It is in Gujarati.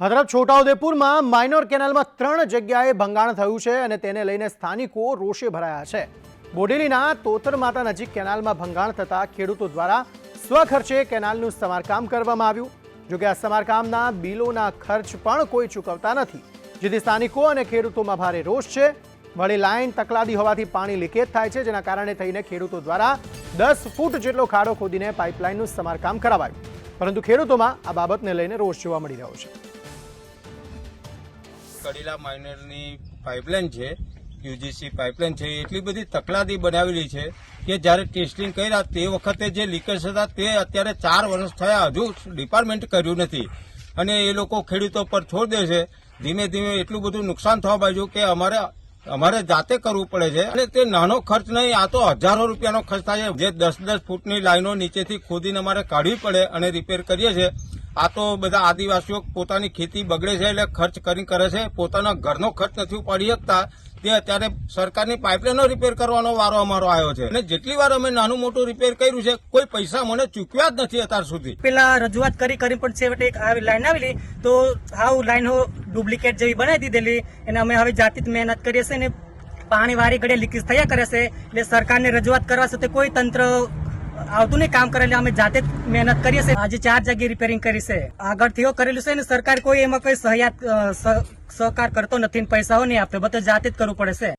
આ તરફ છોટાઉદેપુરમાં માઇનોર કેનાલમાં 3 જગ્યાએ ભંગાણ થયું છે અને તેને લઈને સ્થાનિકો રોષે ભરાયા છે। બોડેલીના તોતરમાતા નજીક કેનાલમાં ભંગાણ થતા ખેડૂતો દ્વારા સ્વખર્ચે કેનાલનું સમારકામ કરવામાં આવ્યું। જોકે આ સમારકામના બિલોના ખર્ચ પણ કોઈ ચૂકવતા નથી, જેથી સ્થાનિકો અને ખેડૂતોમાં ભારે રોષ છે। વળી લાઇન તકલાદી હોવાથી પાણી લીકેજ થાય છે, જેના કારણે થઈને ખેડૂતો દ્વારા 10 ફૂટ જેટલો ખાડો ખોદીને પાઇપલાઇનનું સમારકામ કરાવાયું, પરંતુ ખેડૂતોમાં આ બાબતને લઈને રોષ જોવા મળી રહ્યો છે। કડીલા માઇનરની પાઇપલાઇન છે, યુજીસી પાઇપલાઇન છે, એટલી બધી તકલાદી બનાવેલી છે કે જ્યારે ટેસ્ટિંગ કર્યા તે વખતે જે લીકેજ હતા તે અત્યારે 4 વર્ષ થયા, હજુ ડિપાર્ટમેન્ટ કર્યું નથી અને એ લોકો ખેડૂતો પર છોડ દે છે। ધીમે ધીમે એટલું બધું નુકસાન થવા બાજુ કે અમારે જાતે કરવું પડે છે અને તે નાનો ખર્ચ નહીં, આ તો હજારો રૂપિયાનો ખર્ચ થાય છે। જે 10-10 ફૂટની લાઈનો નીચેથી ખોદીને અમારે કાઢવી પડે અને રિપેર કરીએ છીએ। આ તો બધા આદિવાસીઓ પોતાની ખેતી બગડે છે એટલે ખર્ચ કરીને કરે છે, પોતાના ઘરનો ખર્ચ નથી ઉપાડી શકતા। તે અત્યારે સરકારની પાઇપલાઇનો રિપેર કરવાનો વારો અમારો આવ્યો છે અને જેટલી વાર અમે નાનું મોટું રિપેર કર્યું છે, કોઈ પૈસા મને ચૂકવ્યા જ નથી અત્યાર સુધી। પેલા રજૂઆત કરી પણ છેવટે એક આવી લાઈન આવેલી તો હાવ લાઈનો ડુપ્લિકેટ જેવી બનાવી દીધેલી અને અમે હવે જાતે જ મહેનત કરીએ છીએ ને પાણી વારી ઘડીએ લીકેજ થયા કરે છે, એટલે સરકારને રજૂઆત કરવા છતાં કોઈ તંત્ર આવતું નહીં કામ કરે, એટલે અમે જાતે જ મહેનત કરીએ છીએ। આજે 4 જગ્યાએ રિપેરિંગ કરી છે, આગળથી કરેલું છે ને સરકાર કોઈ એમાં કોઈ સહકાર કરતો નથી, પૈસાઓ નહીં આપતો, બધું જાતે જ કરવું પડે છે।